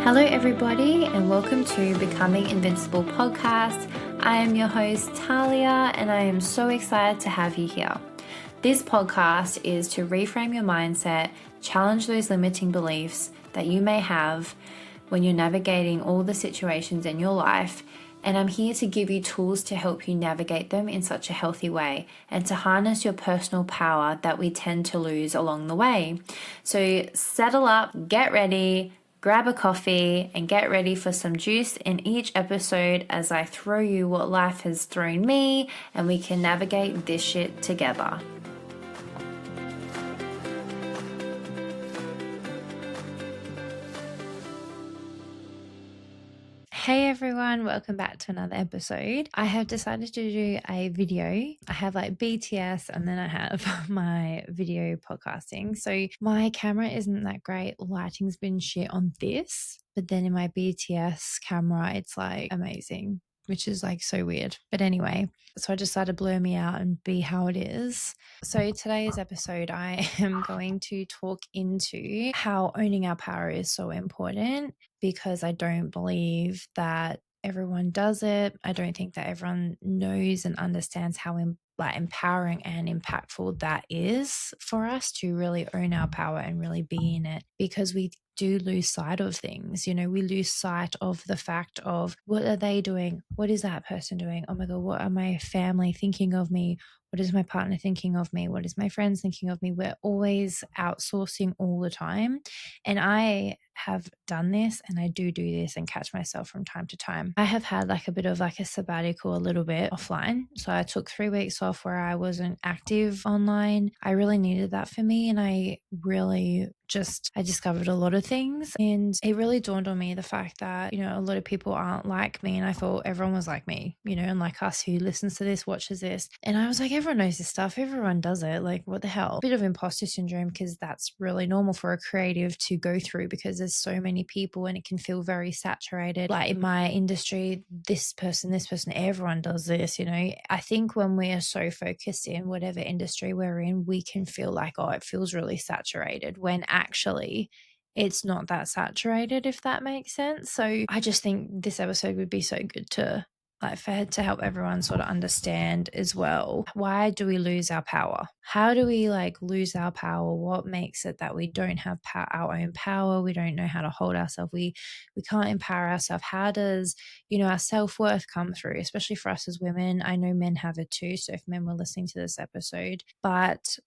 Hello, everybody, and welcome to Becoming Invincible podcast. I am your host, Talia, and I am so excited to have you here. This podcast is to reframe your mindset, challenge those limiting beliefs that you may have when you're navigating all the situations in your life. And I'm here to give you tools to help you navigate them in such a healthy way and to harness your personal power that we tend to lose along the way. So settle up, get ready, grab a coffee, and get ready for some juice in each episode as I throw you what life has thrown me and we can navigate this shit together. Hey everyone, welcome back to another episode. I have decided to do a video. I have like BTS and then I have my video podcasting. So my camera isn't that great. Lighting's been shit on this, but then in my BTS camera, it's like amazing, which is like so weird. But anyway, so I decided to blur me out and be how it is. So today's episode, I am going to talk into how owning our power is so important, because I don't believe that everyone does it. I don't think that everyone knows and understands how empowering and impactful that is for us to really own our power and really be in it, because we do lose sight of things. You know, we lose sight of the fact of, what are they doing? What is that person doing? Oh my God, what are my family thinking of me? What is my partner thinking of me? What is my friends thinking of me? We're always outsourcing all the time. And I have done this, and I do this and catch myself from time to time. I have had like a bit of like a sabbatical, a little bit offline. So I took 3 weeks off where I wasn't active online. I really needed that for me. And I discovered a lot of things, and it really dawned on me the fact that, you know, a lot of people aren't like me. And I thought everyone was like me, you know, and like us who listens to this, watches this. And I was like, everyone knows this stuff. Everyone does it. Like, what the hell? Bit of imposter syndrome, because that's really normal for a creative to go through, because there's so many people and it can feel very saturated. Like in my industry, this person, everyone does this, you know. I think when we are so focused in whatever industry we're in, we can feel like, oh, it feels really saturated, when actually it's not that saturated, if that makes sense. So I just think this episode would be so good to to help everyone sort of understand as well. Why do we lose our power? How do we lose our power? What makes it that we don't have our own power? We don't know how to hold ourselves. We can't empower ourselves. How does, you know, our self-worth come through, especially for us as women? I know men have it too. So if men were listening to this episode, but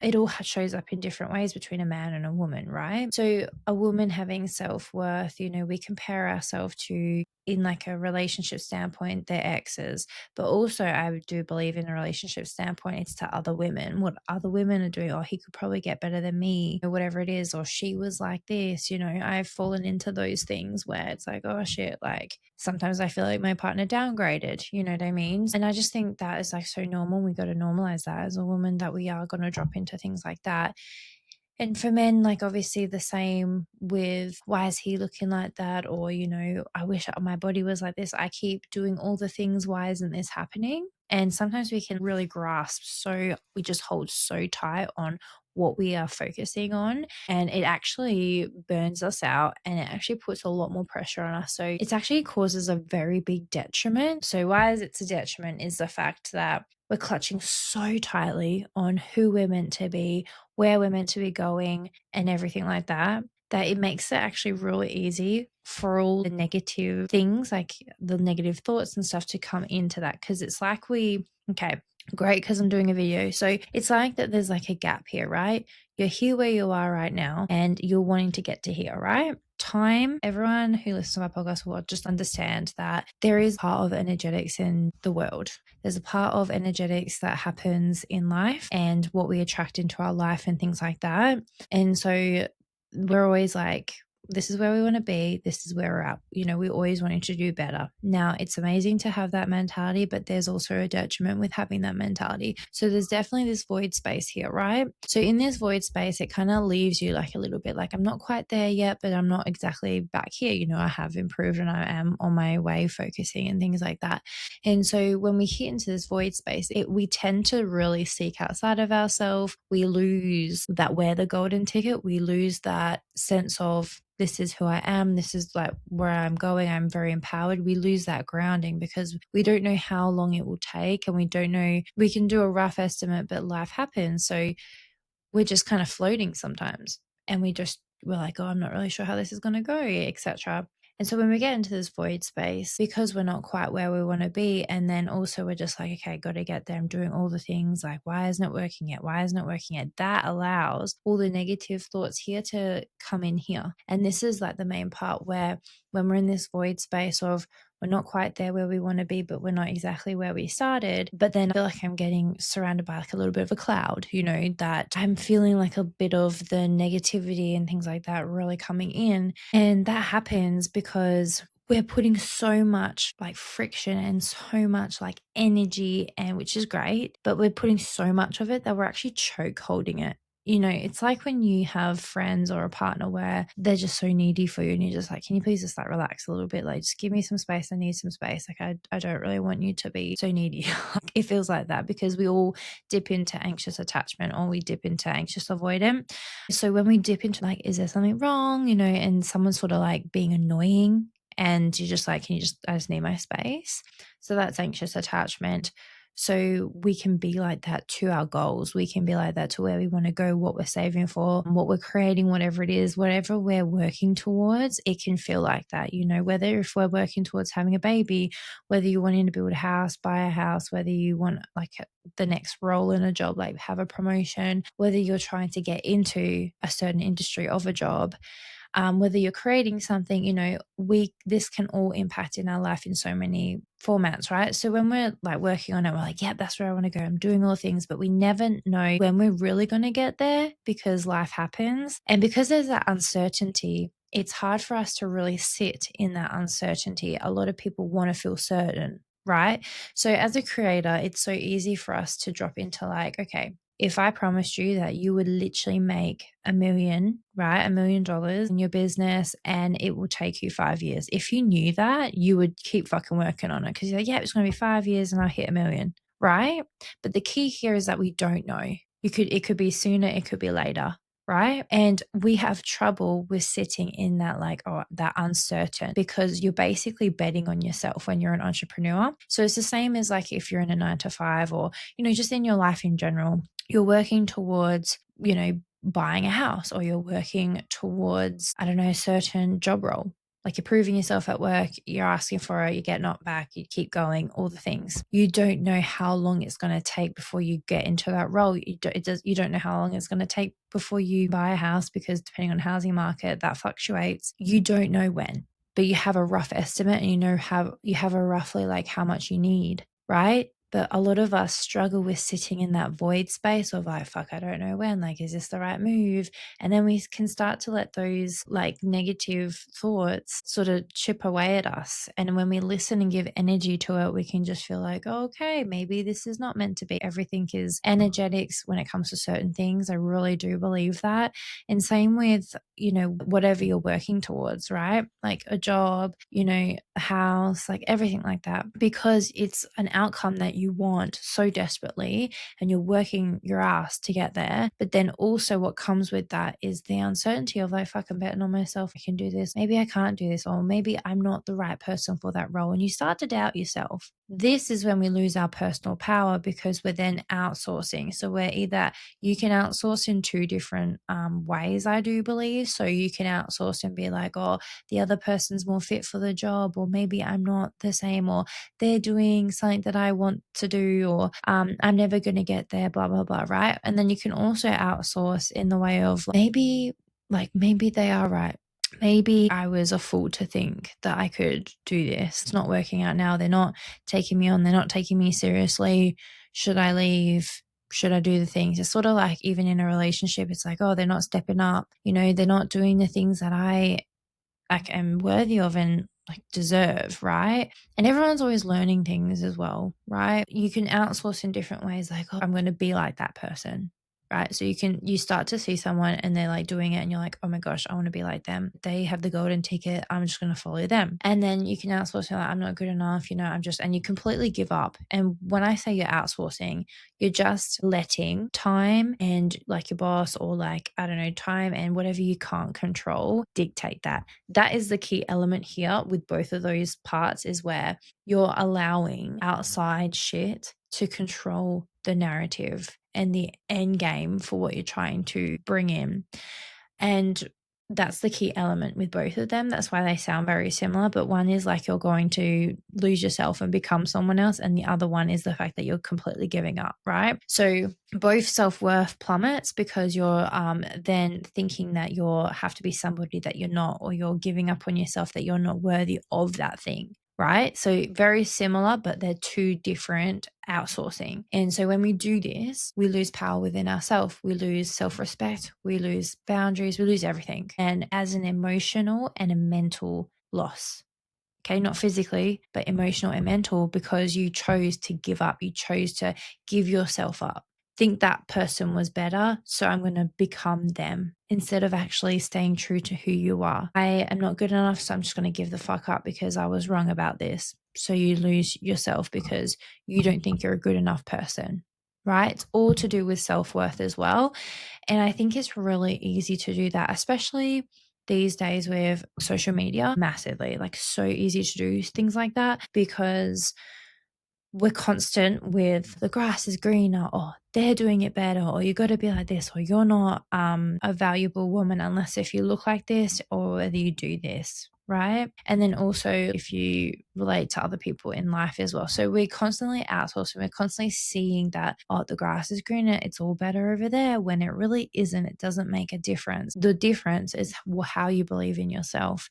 it all shows up in different ways between a man and a woman, right? So a woman having self-worth, you know, we compare ourselves to, in like a relationship standpoint, their exes, but also I do believe in a relationship standpoint, it's to other women, what other women are doing. Oh, he could probably get better than me, or whatever it is, or she was like this, you know. I've fallen into those things where it's like, oh shit, like sometimes I feel like my partner downgraded, you know what I mean? And I just think that is like so normal. We got to normalize that as a woman, that we are going to drop into things like that. And for men, like obviously the same with, why is he looking like that? Or, you know, I wish my body was like this. I keep doing all the things. Why isn't this happening? And sometimes we can really grasp. So we just hold so tight on what we are focusing on, and it actually burns us out, and it actually puts a lot more pressure on us. So it actually causes a very big detriment. So why is it a detriment is the fact that we're clutching so tightly on who we're meant to be, where we're meant to be going, and everything like that, that it makes it actually really easy for all the negative things, like the negative thoughts and stuff, to come into that. Because it's like great, because I'm doing a video. So it's like that there's like a gap here, right? You're here where you are right now, and you're wanting to get to here, right? Time, everyone who listens to my podcast will just understand that there is part of energetics in the world. There's a part of energetics that happens in life and what we attract into our life and things like that. And so we're always like, this is where we want to be. This is where we're at. You know, we always wanting to do better. Now, it's amazing to have that mentality, but there's also a detriment with having that mentality. So there's definitely this void space here, right? So in this void space, it kind of leaves you like a little bit like, I'm not quite there yet, but I'm not exactly back here. You know, I have improved and I am on my way focusing and things like that. And so when we hit into this void space, we tend to really seek outside of ourselves. We lose that we're the golden ticket. We lose that sense of this is who I am, this is like where I'm going, I'm very empowered, we lose that grounding because we don't know how long it will take, and we don't know, we can do a rough estimate, but life happens. So we're just kind of floating sometimes, and we're like, oh, I'm not really sure how this is going to go, etc. And so when we get into this void space, because we're not quite where we want to be, and then also we're just like, okay, got to get there, I'm doing all the things, like, why isn't it working yet, why isn't it working yet, that allows all the negative thoughts here to come in here. And this is like the main part, where when we're in this void space of, we're not quite there where we want to be, but we're not exactly where we started. But then I feel like I'm getting surrounded by like a little bit of a cloud, that I'm feeling like a bit of the negativity and things like that really coming in. And that happens because we're putting so much like friction and so much like energy, and which is great, but we're putting so much of it that we're actually choke holding it. It's like when you have friends or a partner where they're just so needy for you, and you're just like, can you please just like relax a little bit? Like, just give me some space. I need some space. Like, I don't really want you to be so needy. It feels like that because we all dip into anxious attachment, or we dip into anxious avoidant. So when we dip into like, is there something wrong? And someone's sort of like being annoying, and you're just like, I just need my space. So that's anxious attachment. So we can be like that to our goals. We can be like that to where we want to go, what we're saving for, what we're creating, whatever it is, whatever we're working towards, it can feel like that, whether if we're working towards having a baby, whether you're wanting to build a house, buy a house, whether you want like the next role in a job, like have a promotion, whether you're trying to get into a certain industry of a job, whether you're creating something, this can all impact in our life in so many formats, right? So when we're like working on it, we're like, yeah, that's where I want to go, I'm doing all the things, but we never know when we're really going to get there because life happens. And because there's that uncertainty, it's hard for us to really sit in that uncertainty. A lot of people want to feel certain, right? So as a creator, it's so easy for us to drop into like, okay, if I promised you that you would literally make $1 million, right? $1 million in your business, and it will take you 5 years. If you knew that, you would keep fucking working on it because you're like, yeah, it's going to be 5 years and I'll hit $1 million, right? But the key here is that we don't know. It could be sooner, it could be later, right? And we have trouble with sitting in that like, oh, that uncertain, because you're basically betting on yourself when you're an entrepreneur. So it's the same as like if you're in a 9 to 5, or, just in your life in general, you're working towards, buying a house, or you're working towards, I don't know, a certain job role. Like you're proving yourself at work, you're asking for it, you get knocked back, you keep going, all the things. You don't know how long it's going to take before you get into that role. You don't know how long it's going to take before you buy a house, because depending on the housing market, that fluctuates. You don't know when, but you have a rough estimate, and you have a roughly like how much you need, right? But a lot of us struggle with sitting in that void space of like, fuck, I don't know when, like, is this the right move? And then we can start to let those like negative thoughts sort of chip away at us. And when we listen and give energy to it, we can just feel like, oh, okay, maybe this is not meant to be. Everything is energetics when it comes to certain things. I really do believe that. And same with, whatever you're working towards, right? Like a job, a house, like everything like that, because it's an outcome that you want so desperately, and you're working your ass to get there. But then also what comes with that is the uncertainty of like, fuck, I'm betting on myself, I can do this, maybe I can't do this, or maybe I'm not the right person for that role. And you start to doubt yourself. This is when we lose our personal power, because we're then outsourcing. So you can outsource in two different ways, I do believe. So you can outsource and be like, oh, the other person's more fit for the job, or maybe I'm not the same, or they're doing something that I want to do, or I'm never going to get there, blah, blah, blah, right? And then you can also outsource in the way of maybe they are right. Maybe I was a fool to think that I could do this. It's not working out now. They're not taking me on. They're not taking me seriously. Should I leave? Should I do the things? It's sort of like even in a relationship, it's like, oh, they're not stepping up. They're not doing the things that I like am worthy of and like deserve, right? And everyone's always learning things as well, right? You can outsource in different ways, like, oh, I'm going to be like that person. right? So you start to see someone and they're like doing it and you're like, oh my gosh, I want to be like them. They have the golden ticket. I'm just going to follow them. And then you can outsource, you're like, I'm not good enough, and you completely give up. And when I say you're outsourcing, you're just letting time and like your boss, or like, I don't know, time and whatever you can't control dictate that. That is the key element here with both of those parts, is where you're allowing outside shit to control the narrative and the end game for what you're trying to bring in. And that's the key element with both of them. That's why they sound very similar. But one is like you're going to lose yourself and become someone else. And the other one is the fact that you're completely giving up, right? So both self-worth plummets because you're then thinking that you have to be somebody that you're not, or you're giving up on yourself, that you're not worthy of that thing. Right? So very similar, but they're two different outsourcing. And so when we do this, we lose power within ourselves. We lose self-respect. We lose boundaries. We lose everything. And as an emotional and a mental loss. Okay, not physically, but emotional and mental, because you chose to give up. You chose to give yourself up. Think that person was better, so I'm going to become them, instead of actually staying true to who you are. I am not good enough, so I'm just going to give the fuck up because I was wrong about this. So you lose yourself because you don't think you're a good enough person, right? It's all to do with self-worth as well. And I think it's really easy to do that, especially these days with social media, massively, like so easy to do things like that, because we're constant with the grass is greener, or they're doing it better, or you got to be like this, or you're not a valuable woman unless if you look like this, or whether you do this, right? And then also if you relate to other people in life as well. So we're constantly outsourcing, we're constantly seeing that, oh, the grass is greener, it's all better over there, when it really isn't. It doesn't make a difference. The difference is how you believe in yourself.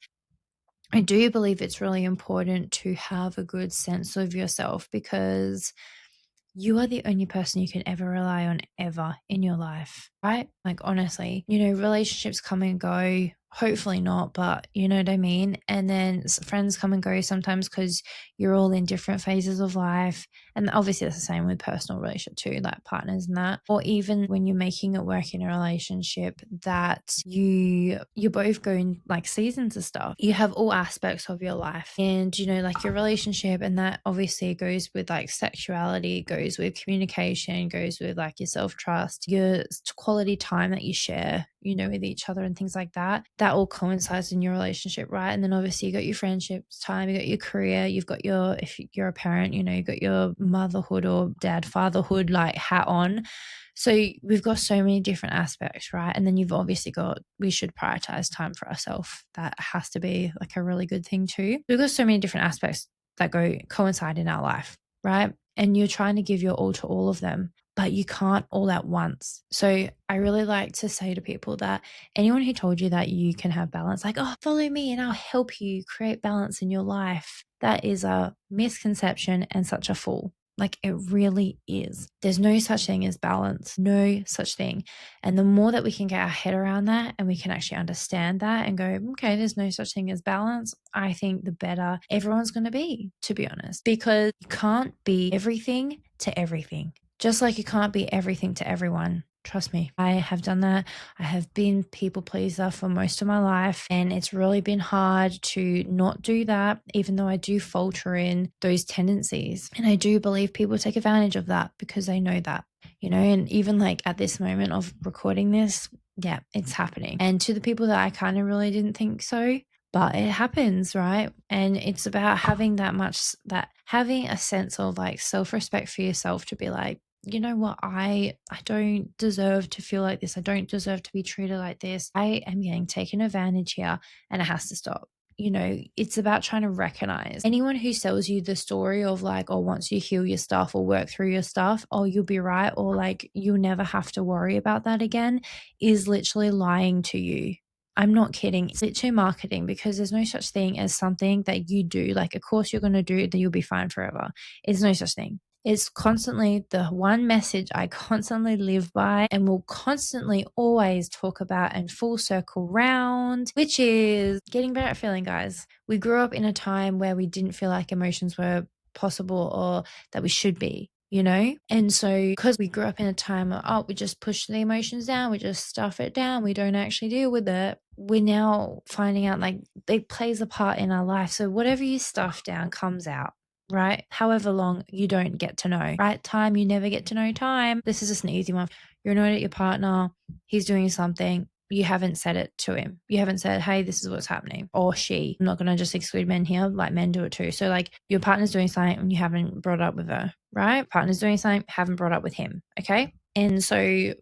I do believe it's really important to have a good sense of yourself, because you are the only person you can ever rely on ever in your life, right? Like, honestly, relationships come and go. Hopefully not, but you know what I mean? And then friends come and go sometimes because you're all in different phases of life. And obviously, that's the same with personal relationship too, like partners and that. Or even when you're making it work in a relationship, that you both go in like seasons of stuff. You have all aspects of your life, and like your relationship, and that obviously goes with like sexuality, goes with communication, goes with like your self-trust, your quality time that you share, with each other and things like that. That all coincides in your relationship, right? And then obviously you got your friendships time, you got your career, you've got if you're a parent, you got your motherhood or fatherhood like hat on. So we've got so many different aspects, right? And then you've obviously got, we should prioritize time for ourselves. That has to be like a really good thing too. We've got so many different aspects that coincide in our life, right? And you're trying to give your all to all of them, but you can't all at once. So I really like to say to people that anyone who told you that you can have balance, like, oh, follow me and I'll help you create balance in your life, that is a misconception and such a fool. Like, it really is. There's no such thing as balance, no such thing. And the more that we can get our head around that and we can actually understand that and go, okay, there's no such thing as balance, I think the better everyone's going to be honest, because you can't be everything to everything. Just like you can't be everything to everyone. Trust me, I have done that. I have been people pleaser for most of my life, and it's really been hard to not do that, even though I do falter in those tendencies. And I do believe people take advantage of that because they know that, and even like at this moment of recording this, yeah, it's happening. And to the people that I kind of really didn't think so, but it happens, right? And it's about having having a sense of like self-respect for yourself, to be like, you know what, I don't deserve to feel like this. I don't deserve to be treated like this. I am getting taken advantage here, and it has to stop. It's about trying to recognize anyone who sells you the story of like, oh, once you heal your stuff or work through your stuff, oh, you'll be right, or like you'll never have to worry about that again, is literally lying to you. I'm not kidding. It's literally marketing, because there's no such thing as something that you do, like a course you're going to do, that you'll be fine forever. There's no such thing. It's constantly the one message I constantly live by and will constantly always talk about and full circle round, which is getting better at feeling, guys. We grew up in a time where we didn't feel like emotions were possible or that we should be. you know? And so, because we grew up in a time of, oh, we just push the emotions down, we just stuff it down, we don't actually deal with it. We're now finding out like it plays a part in our life. So, whatever you stuff down comes out. Right? However long you don't get to know, right? Time, you never get to know time. This is just an easy one. You're annoyed at your partner, he's doing something, you haven't said it to him. You haven't said, hey, this is what's happening. Or she. I'm not going to just exclude men here, like men do it too. So, like, your partner's doing something and you haven't brought it up with her, right? Partner's doing something, haven't brought it up with him. Okay. And so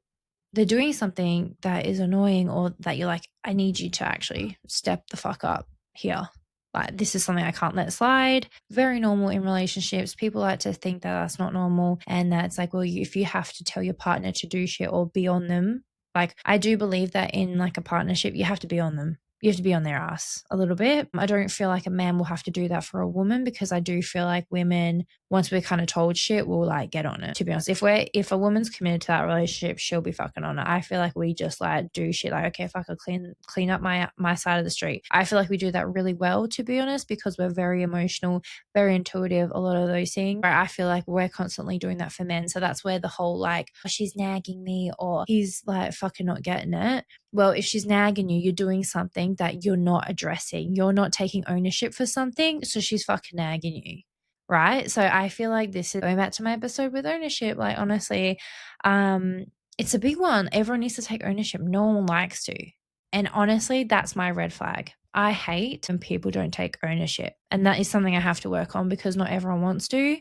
they're doing something that is annoying, or that you're like, I need you to actually step the fuck up here. Like, this is something I can't let slide. Very normal in relationships. People like to think that that's not normal. And that's like, well, if you have to tell your partner to do shit or be on them, like, I do believe that in like a partnership, you have to be on them. You have to be on their ass a little bit. I don't feel like a man will have to do that for a woman, because I do feel like women, once we're kind of told shit, we'll like get on it. To be honest, if a woman's committed to that relationship, she'll be fucking on it. I feel like we just like do shit like, okay, fuck, I'll clean up my side of the street. I feel like we do that really well, to be honest, because we're very emotional, very intuitive, a lot of those things. I feel like we're constantly doing that for men. So that's where the whole like, oh, she's nagging me, or he's like fucking not getting it. Well, if she's nagging you, you're doing something that you're not addressing. You're not taking ownership for something. So she's fucking nagging you. Right. So I feel like this is going back to my episode with ownership. Like, honestly, it's a big one. Everyone needs to take ownership. No one likes to. And honestly, that's my red flag. I hate when people don't take ownership. And that is something I have to work on, because not everyone wants to.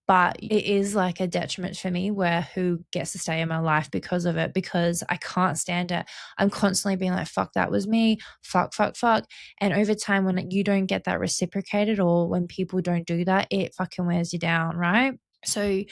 But it is like a detriment for me, where who gets to stay in my life because of it, because I can't stand it. I'm constantly being like, fuck, that was me. Fuck, fuck, fuck. And over time, when you don't get that reciprocated, or when people don't do that, it fucking wears you down, right? So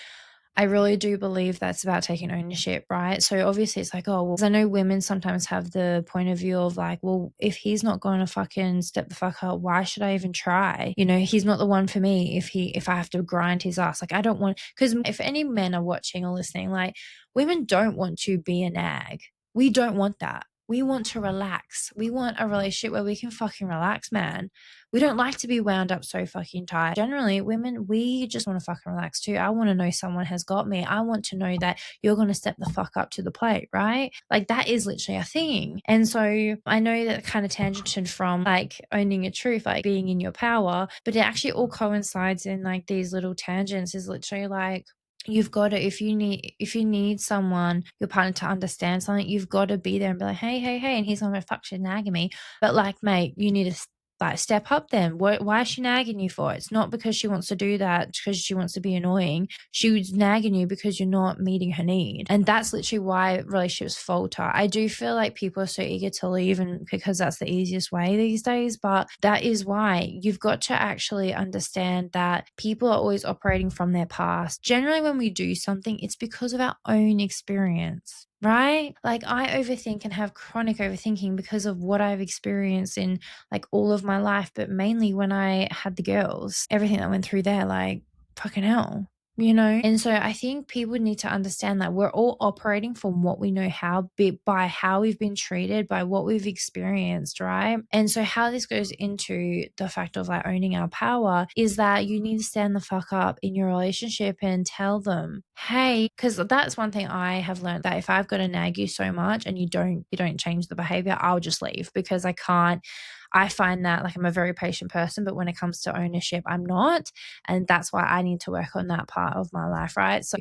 I really do believe that's about taking ownership, right? So obviously it's like, oh, well, 'cause I know women sometimes have the point of view of like, well, if he's not going to fucking step the fuck up, why should I even try? You know, he's not the one for me if I have to grind his ass. Like, I don't want, because if any men are watching or listening, like, women don't want to be a nag. We don't want that. We want to relax. We want a relationship where we can fucking relax, man. We don't like to be wound up so fucking tight. Generally, women, we just want to fucking relax too. I want to know someone has got me. I want to know that you're going to step the fuck up to the plate, right? Like, that is literally a thing. And so I know that kind of tangented from like owning your truth, like being in your power, but it actually all coincides in like these little tangents. Is literally like, you've got to, if you need someone, your partner, to understand something, you've got to be there and be like, hey, hey, hey. And he's like, fuck, she's nagging me. But like, mate, you need to like step up then. Why is she nagging you for? It's not because she wants to do that, because she wants to be annoying. She was nagging you because you're not meeting her need. And that's literally why relationships falter. I do feel like people are so eager to leave, and because that's the easiest way these days, but that is why you've got to actually understand that people are always operating from their past. Generally, when we do something, it's because of our own experience. Right? Like, I overthink and have chronic overthinking because of what I've experienced in like all of my life, but mainly when I had the girls, everything that went through there, like, fucking hell, you know? And so I think people need to understand that we're all operating from what we know how, by how we've been treated, by what we've experienced, right? And so how this goes into the fact of like owning our power is that you need to stand the fuck up in your relationship and tell them, hey, because that's one thing I have learned, that if I've got to nag you so much and you don't change the behavior, I'll just leave, because I find that like I'm a very patient person, but when it comes to ownership, I'm not. And that's why I need to work on that part of my life, right? So,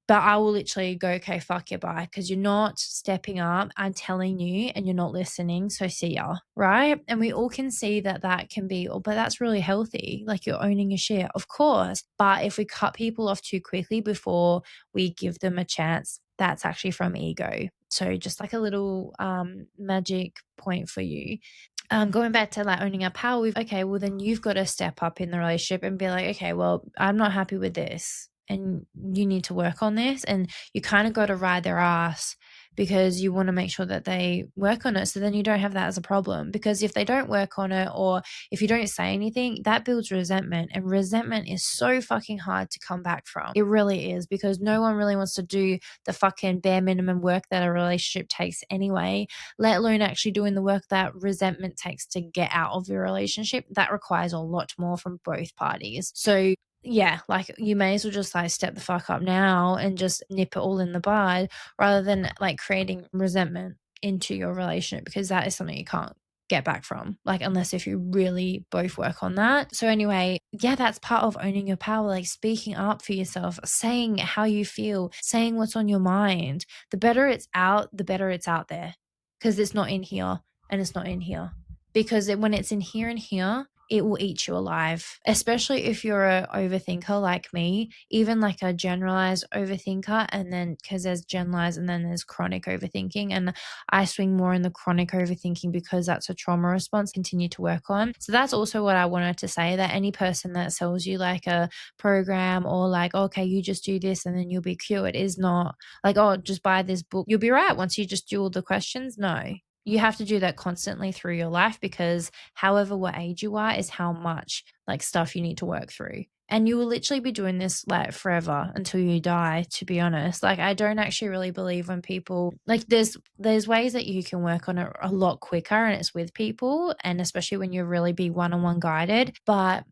but I will literally go, okay, fuck you, bye, because you're not stepping up. I'm telling you, and you're not listening. So see ya, right? And we all can see that that can be, oh, but that's really healthy. Like, you're owning your shit, of course. But if we cut people off too quickly before we give them a chance, that's actually from ego. So just like a little magic point for you. Going back to like owning our power, okay, well, then you've got to step up in the relationship and be like, okay, well, I'm not happy with this, and you need to work on this. And you kind of got to ride their ass, because you want to make sure that they work on it. So then you don't have that as a problem, because if they don't work on it, or if you don't say anything, that builds resentment. And resentment is so fucking hard to come back from. It really is, because no one really wants to do the fucking bare minimum work that a relationship takes anyway, let alone actually doing the work that resentment takes to get out of the relationship. That requires a lot more from both parties. So yeah, like, you may as well just, like, step the fuck up now and just nip it all in the bud rather than, like, creating resentment into your relationship, because that is something you can't get back from, like, unless if you really both work on that. So anyway, yeah, that's part of owning your power, like, speaking up for yourself, saying how you feel, saying what's on your mind. The better it's out, the better it's out there, because it's not in here and it's not in here. Because when it's in here and here, it will eat you alive, especially if you're a overthinker like me, even like a generalized overthinker, and then because there's generalized and then there's chronic overthinking, and I swing more in the chronic overthinking because that's a trauma response continue to work on. So that's also what I wanted to say, that any person that sells you like a program or like, okay, you just do this and then you'll be cured, is not like, oh, just buy this book, you'll be right once you just do all the questions. No, you have to do that constantly through your life, because however what age you are is how much like stuff you need to work through. And you will literally be doing this like forever until you die, to be honest. Like, I don't actually really believe when people like, there's ways that you can work on it a lot quicker, and it's with people, and especially when you really be one-on-one guided. But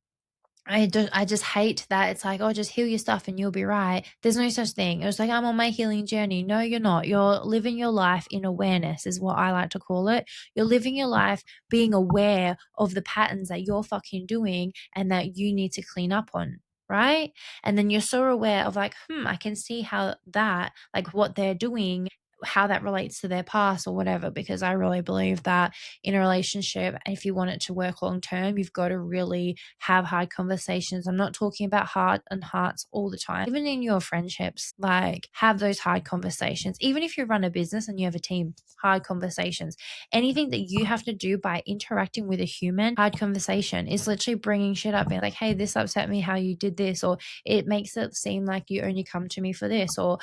I just hate that it's like, "Oh, just heal your stuff and you'll be right." There's no such thing. It was like, "I'm on my healing journey." No, you're not. You're living your life in awareness is what I like to call it. You're living your life being aware of the patterns that you're fucking doing and that you need to clean up on, right? And then you're so aware of like, I can see how that, like what they're doing, how that relates to their past or whatever, because I really believe that in a relationship, if you want it to work long term, you've got to really have hard conversations. I'm not talking about heart and hearts all the time. Even in your friendships, like have those hard conversations. Even if you run a business and you have a team, hard conversations. Anything that you have to do by interacting with a human, hard conversation is literally bringing shit up, being like, hey, this upset me how you did this, or it makes it seem like you only come to me for this, or,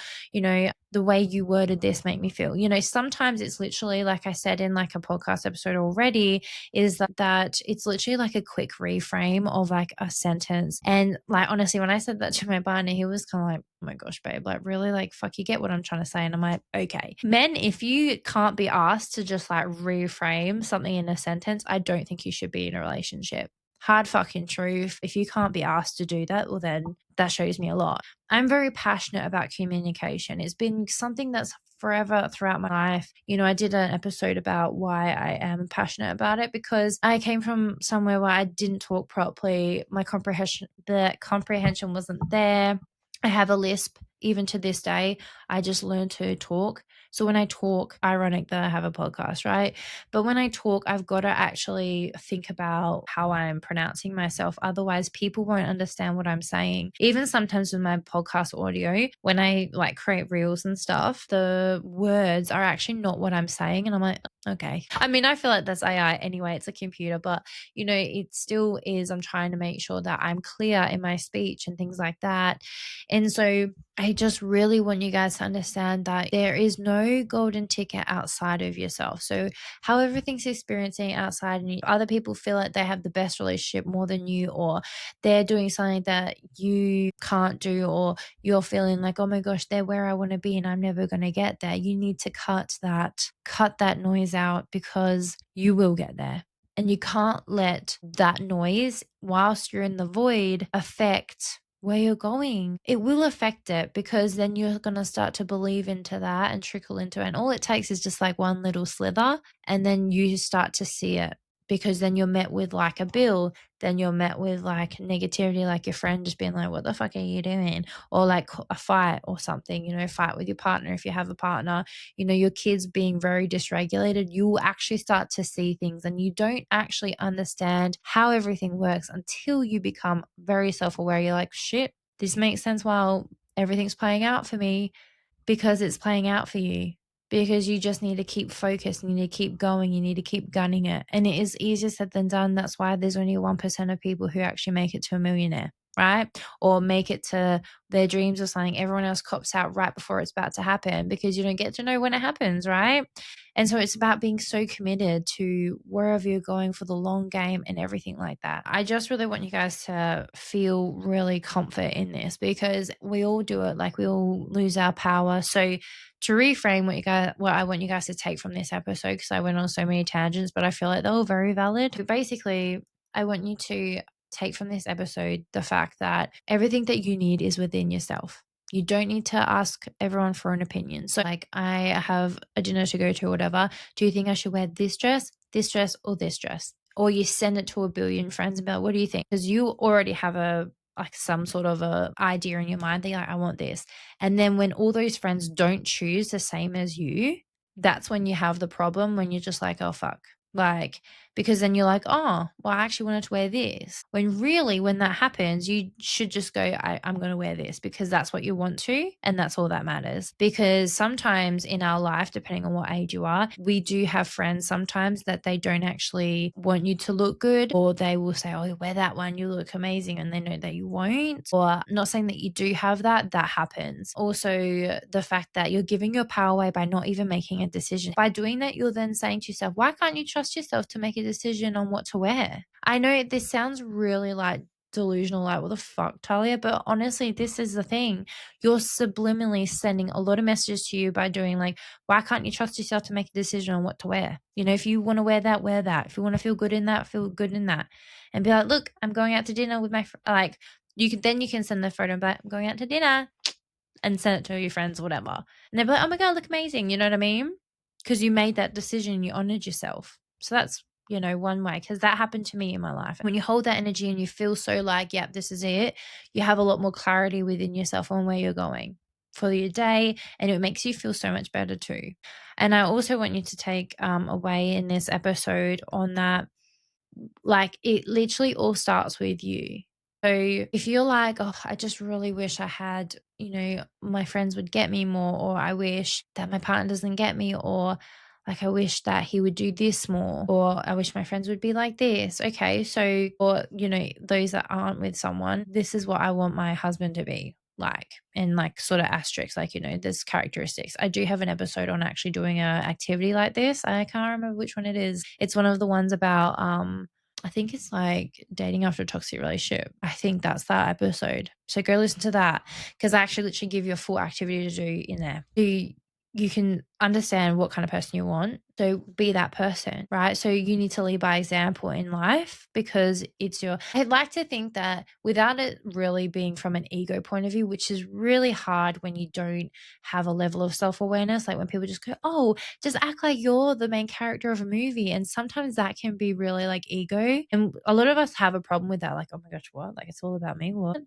the way you worded this make me feel. Sometimes it's literally, like I said in like a podcast episode already, is that it's literally like a quick reframe of like a sentence. And like, honestly, when I said that to my partner, he was kind of like, oh my gosh, babe, like really, like, fuck, you get what I'm trying to say. And I'm like, okay. Men, if you can't be asked to just like reframe something in a sentence, I don't think you should be in a relationship. Hard fucking truth. If you can't be asked to do that, well, then that shows me a lot. I'm very passionate about communication. It's been something that's forever throughout my life. I did an episode about why I am passionate about it, because I came from somewhere where I didn't talk properly. The comprehension wasn't there. I have a lisp even to this day. I just learned to talk. So when I talk, ironic that I have a podcast, right? But when I talk, I've got to actually think about how I'm pronouncing myself. Otherwise, people won't understand what I'm saying. Even sometimes with my podcast audio, when I like create reels and stuff, the words are actually not what I'm saying. And I'm like, okay. I mean, I feel like that's AI anyway. It's a computer, but it still is. I'm trying to make sure that I'm clear in my speech and things like that. And so I just really want you guys to understand that there is no golden ticket outside of yourself. So how everything's experiencing outside, and other people feel like they have the best relationship more than you, or they're doing something that you can't do, or you're feeling like, oh my gosh, they're where I want to be and I'm never going to get there. You need to cut that noise out, because you will get there. And you can't let that noise, whilst you're in the void, affect where you're going. It will affect it, because then you're going to start to believe into that and trickle into it. And all it takes is just like one little slither, and then you start to see it, because then you're met with like a bill, then you're met with like negativity, like your friend just being like, what the fuck are you doing? Or like a fight or something, fight with your partner if you have a partner, your kids being very dysregulated. You will actually start to see things, and you don't actually understand how everything works until you become very self-aware. You're like, shit, this makes sense while everything's playing out for me, because it's playing out for you, because you just need to keep focused, you need to keep going, you need to keep gunning it. And it is easier said than done. That's why there's only 1% of people who actually make it to a millionaire, right? Or make it to their dreams or something. Everyone else cops out right before it's about to happen, because you don't get to know when it happens, right? And so it's about being so committed to wherever you're going for the long game and everything like that. I just really want you guys to feel really comfort in this, because we all do it. Like, we all lose our power. So to reframe what I want you guys to take from this episode, because I went on so many tangents, but I feel like they were very valid. Basically, I want you to take from this episode the fact that everything that you need is within yourself. You don't need to ask everyone for an opinion. So, like, I have a dinner to go to or whatever. Do you think I should wear this dress, or this dress? Or you send it to a billion friends and be like, what do you think? Because you already have a like some sort of a idea in your mind that you're like, I want this. And then when all those friends don't choose the same as you, that's when you have the problem, when you're just like, oh fuck. Like, because then you're like, oh, well, I actually wanted to wear this. When really, when that happens, you should just go, I'm going to wear this because that's what you want to. And that's all that matters. Because sometimes in our life, depending on what age you are, we do have friends sometimes that they don't actually want you to look good, or they will say, oh, wear that one, you look amazing. And they know that you won't. Or not saying that you do have that, that happens. Also, the fact that you're giving your power away by not even making a decision. By doing that, you're then saying to yourself, why can't you trust yourself to make a decision on what to wear? I know this sounds really like delusional, like, what the fuck, Talia? But honestly, this is the thing. You're subliminally sending a lot of messages to you by doing like, why can't you trust yourself to make a decision on what to wear? You know, if you want to wear that, wear that. If you want to feel good in that, feel good in that. And be like, look, I'm going out to dinner with my, like, you can send the photo, but I'm going out to dinner and send it to your friends or whatever. And they'll be like, oh my God, look amazing. You know what I mean? Because you made that decision, you honored yourself. So that's, you know, one way, because that happened to me in my life. When you hold that energy and you feel so like, yep, this is it, you have a lot more clarity within yourself on where you're going for your day, and it makes you feel so much better too. And I also want you to take away in this episode on that, like, it literally all starts with you. So if you're like, oh, I just really wish I had, you know, my friends would get me more, or I wish that my partner doesn't get me, or like, I wish that he would do this more, or I wish my friends would be like this. Okay. So, or, you know, those that aren't with someone, this is what I want my husband to be like, and like sort of asterisks, like, you know, there's characteristics. I do have an episode on actually doing a activity like this. I can't remember which one it is. It's one of the ones about I think it's like dating after a toxic relationship. I think that's that episode. So go listen to that, because I actually literally give you a full activity to do in there. So you can understand what kind of person you want. So be that person, right? So you need to lead by example in life, because it's your, I'd like to think that without it really being from an ego point of view, which is really hard when you don't have a level of self-awareness, like when people just go, oh, just act like you're the main character of a movie. And sometimes that can be really like ego. And a lot of us have a problem with that. Like, oh my gosh, what? Like, it's all about me. What?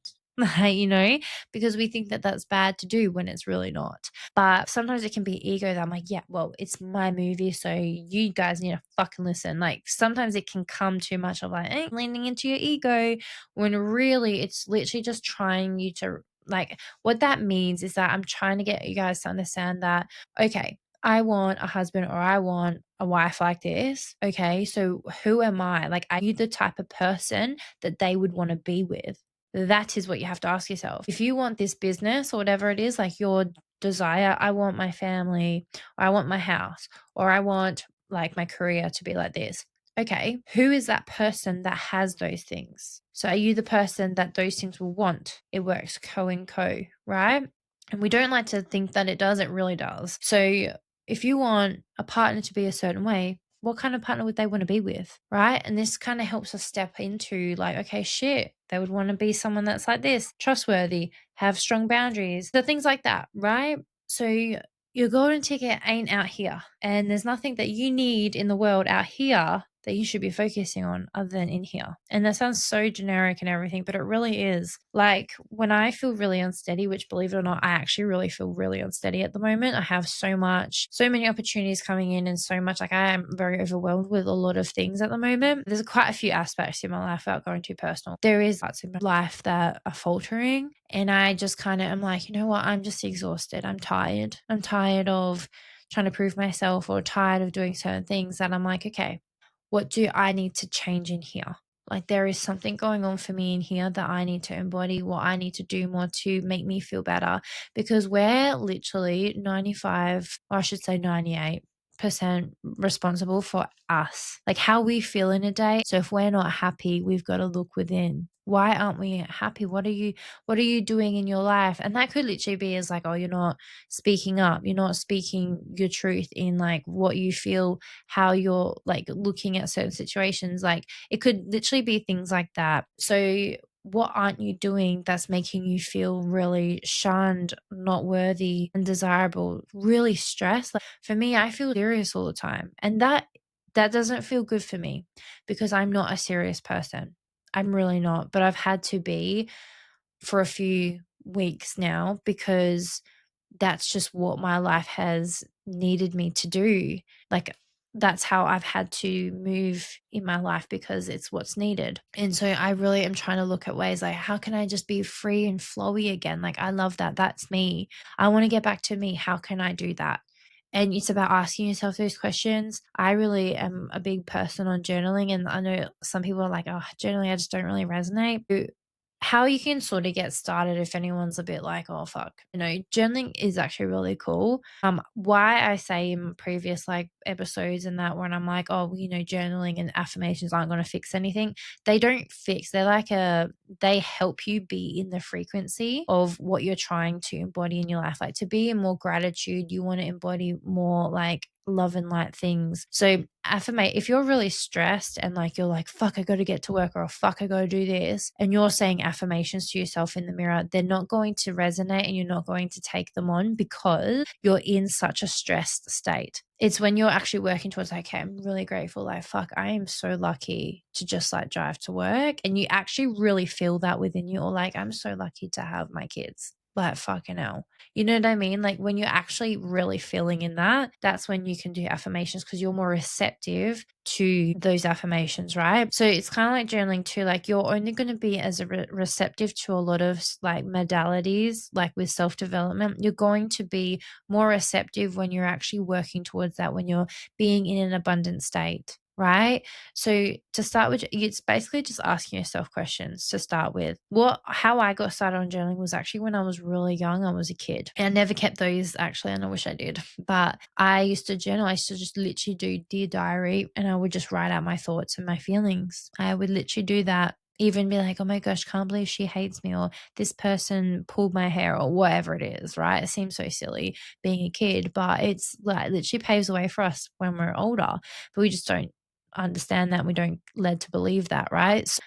You know, because we think that that's bad to do when it's really not. But sometimes it can be ego that I'm like, yeah, well, it's my movie, so you guys need to fucking listen. Like, sometimes it can come too much of like, leaning into your ego, when really it's literally just trying you to, like, what that means is that I'm trying to get you guys to understand that, okay, I want a husband or I want a wife like this. Okay, so who am I? Like, are you the type of person that they would want to be with? That is what you have to ask yourself. If you want this business or whatever it is, like your desire, I want my family, or I want my house, or I want like my career to be like this. Okay, who is that person that has those things? So are you the person that those things will want? It works co and co, right? And we don't like to think that it does, it really does. So if you want a partner to be a certain way, what kind of partner would they want to be with, right? And this kind of helps us step into like, okay, shit, they would want to be someone that's like this, trustworthy, have strong boundaries, so things like that, right? So your golden ticket ain't out here, and there's nothing that you need in the world out here that you should be focusing on other than in here. And that sounds so generic and everything, but it really is. Like, when I feel really unsteady, which, believe it or not, I actually really feel really unsteady at the moment. I have so many opportunities coming in, and so much, like, I am very overwhelmed with a lot of things at the moment. There's quite a few aspects in my life without going too personal. There is parts in my life that are faltering, and I just kind of am like, you know what? I'm just exhausted. I'm tired. I'm tired of trying to prove myself, or tired of doing certain things that I'm like, okay, what do I need to change in here? Like, there is something going on for me in here that I need to embody, what I need to do more to make me feel better, because we're literally 95, or I should say 98. responsible for us, like how we feel in a day. So if we're not happy, we've got to look within. Why aren't we happy? What are you doing in your life? And that could literally be as like, oh, you're not speaking up, you're not speaking your truth in like what you feel, how you're like looking at certain situations. Like it could literally be things like that. So what aren't you doing that's making you feel really shunned, not worthy, undesirable, really stressed? Like for me, I feel serious all the time. And that doesn't feel good for me because I'm not a serious person. I'm really not. But I've had to be for a few weeks now because that's just what my life has needed me to do. Like that's how I've had to move in my life because it's what's needed. And so I really am trying to look at ways like, how can I just be free and flowy again? Like, I love that. That's me. I want to get back to me. How can I do that? And it's about asking yourself those questions. I really am a big person on journaling. And I know some people are like, oh, journaling, I just don't really resonate. How you can sort of get started if anyone's a bit like, oh fuck, journaling is actually really cool. Why I say in previous like episodes and that when I'm like, oh, well, journaling and affirmations aren't going to fix anything. They don't fix. They help you be in the frequency of what you're trying to embody in your life. Like to be in more gratitude, you want to embody more like love and light things. So affirmate, if you're really stressed and like you're like, fuck, I got to get to work, or fuck, I got to do this, and you're saying affirmations to yourself in the mirror, they're not going to resonate and you're not going to take them on because you're in such a stressed state. It's when you're actually working towards, okay, I'm really grateful. Like, fuck, I am so lucky to just like drive to work. And you actually really feel that within you, or like, I'm so lucky to have my kids. Like, fucking hell. You know what I mean? Like when you're actually really feeling in that, that's when you can do affirmations because you're more receptive to those affirmations, right? So it's kind of like journaling too. Like you're only going to be as receptive to a lot of like modalities, like with self-development. You're going to be more receptive when you're actually working towards that, when you're being in an abundant state. Right. So to start with, it's basically just asking yourself questions to start with. How I got started on journaling was actually when I was really young. I was a kid and I never kept those actually, and I wish I did. But I used to journal. I used to just literally do Dear Diary and I would just write out my thoughts and my feelings. I would literally do that. Even be like, oh my gosh, can't believe she hates me, or this person pulled my hair, or whatever it is, right? It seems so silly being a kid, but it's like literally paves the way for us when we're older. But we just don't understand that. We don't led to believe that, right? So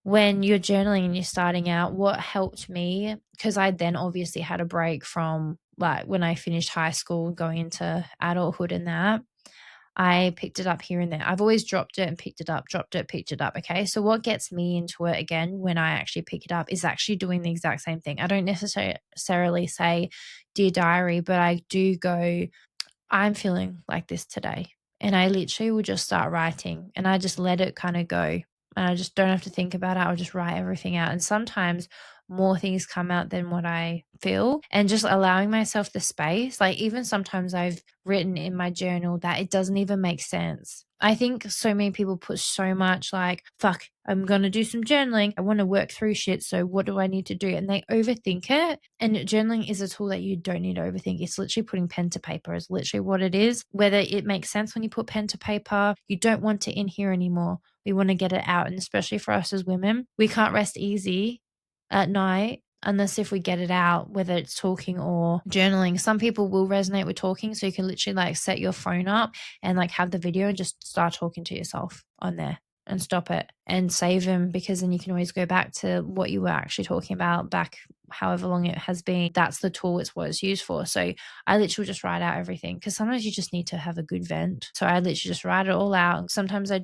when you're journaling and you're starting out, what helped me, because I then obviously had a break from like when I finished high school, going into adulthood and that, I picked it up here and there. I've always dropped it and picked it up, dropped it, picked it up. Okay. So what gets me into it again when I actually pick it up is actually doing the exact same thing. I don't necessarily say, Dear Diary, but I do go, I'm feeling like this today. And I literally will just start writing and I just let it kind of go. And I just don't have to think about it. I'll just write everything out. And sometimes more things come out than what I feel, and just allowing myself the space. Like, even sometimes I've written in my journal that it doesn't even make sense. I think so many people put so much like, fuck, I'm going to do some journaling. I want to work through shit. So what do I need to do? And they overthink it. And journaling is a tool that you don't need to overthink. It's literally putting pen to paper is literally what it is. Whether it makes sense when you put pen to paper, you don't want it in here anymore. We want to get it out. And especially for us as women, we can't rest easy at night unless if we get it out, whether it's talking or journaling. Some people will resonate with talking, so you can literally like set your phone up and like have the video and just start talking to yourself on there and stop it and save them, because then you can always go back to what you were actually talking about back however long it has been. That's the tool, it's what it's used for. So I literally just write out everything, because sometimes you just need to have a good vent. So I literally just write it all out. Sometimes I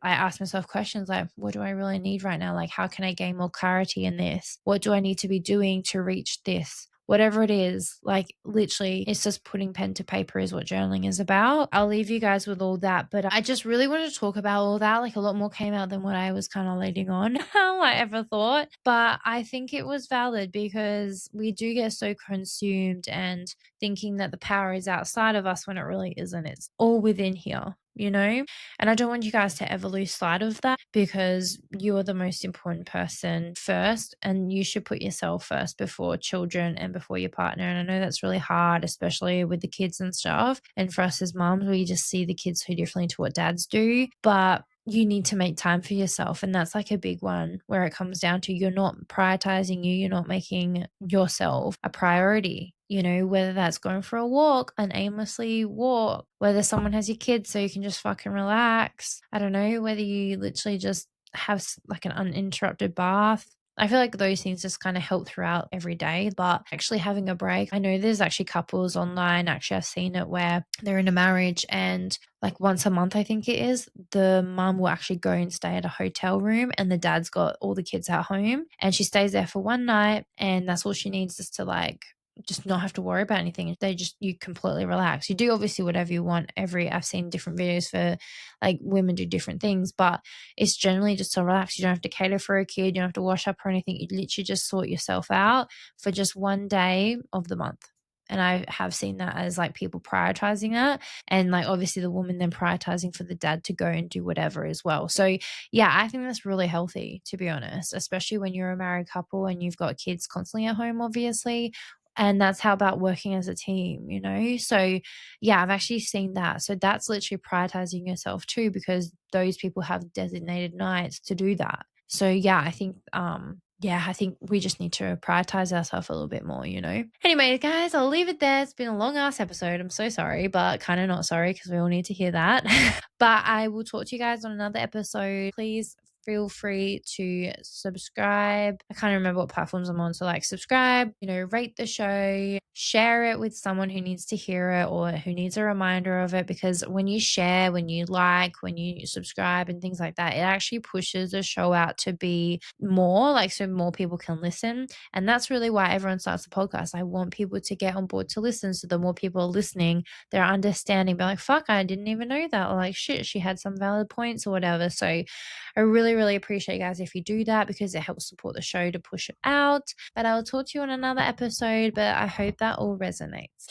ask myself questions like, what do I really need right now? Like, how can I gain more clarity in this? What do I need to be doing to reach this? Whatever it is, like literally it's just putting pen to paper is what journaling is about. I'll leave you guys with all that, but I just really wanted to talk about all that. Like a lot more came out than what I was kind of leading on I ever thought, but I think it was valid because we do get so consumed and thinking that the power is outside of us when it really isn't. It's all within here. you know? And I don't want you guys to ever lose sight of that, because you are the most important person first, and you should put yourself first before children and before your partner. And I know that's really hard, especially with the kids and stuff. And for us as moms, we just see the kids so differently to what dads do. But you need to make time for yourself. And that's like a big one where it comes down to you're not prioritizing you, you're not making yourself a priority. You know, whether that's going for a walk, an aimlessly walk, whether someone has your kids so you can just fucking relax. I don't know, whether you literally just have like an uninterrupted bath. I feel like those things just kind of help throughout every day, but actually having a break. I know there's actually couples online, actually, I've seen it where they're in a marriage and like once a month, I think it is, the mum will actually go and stay at a hotel room and the dad's got all the kids at home and she stays there for one night and that's all she needs, is to like just not have to worry about anything. You completely relax. You do obviously whatever you want. I've seen different videos for like women do different things, but it's generally just to relax. You don't have to cater for a kid. You don't have to wash up or anything. You literally just sort yourself out for just one day of the month. And I have seen that as like people prioritizing that. And like obviously the woman then prioritizing for the dad to go and do whatever as well. So yeah, I think that's really healthy, to be honest, especially when you're a married couple and you've got kids constantly at home, obviously. And that's how about working as a team, you know? So yeah, I've actually seen that. So that's literally prioritizing yourself too, because those people have designated nights to do that. So yeah, I think we just need to prioritize ourselves a little bit more, you know? Anyway, guys, I'll leave it there. It's been a long ass episode. I'm so sorry, but kind of not sorry because we all need to hear that. But I will talk to you guys on another episode. Please feel free to subscribe. I can't remember what platforms I'm on. So like subscribe, you know, rate the show, share it with someone who needs to hear it or who needs a reminder of it. Because when you share, when you like, when you subscribe and things like that, it actually pushes the show out to be more like, so more people can listen. And that's really why everyone starts a podcast. I want people to get on board to listen. So the more people are listening, they're understanding, be like, fuck, I didn't even know that. Or like, shit, she had some valid points or whatever. So I really, really appreciate you guys if you do that, because it helps support the show to push it out. But I will talk to you on another episode, but I hope that all resonates.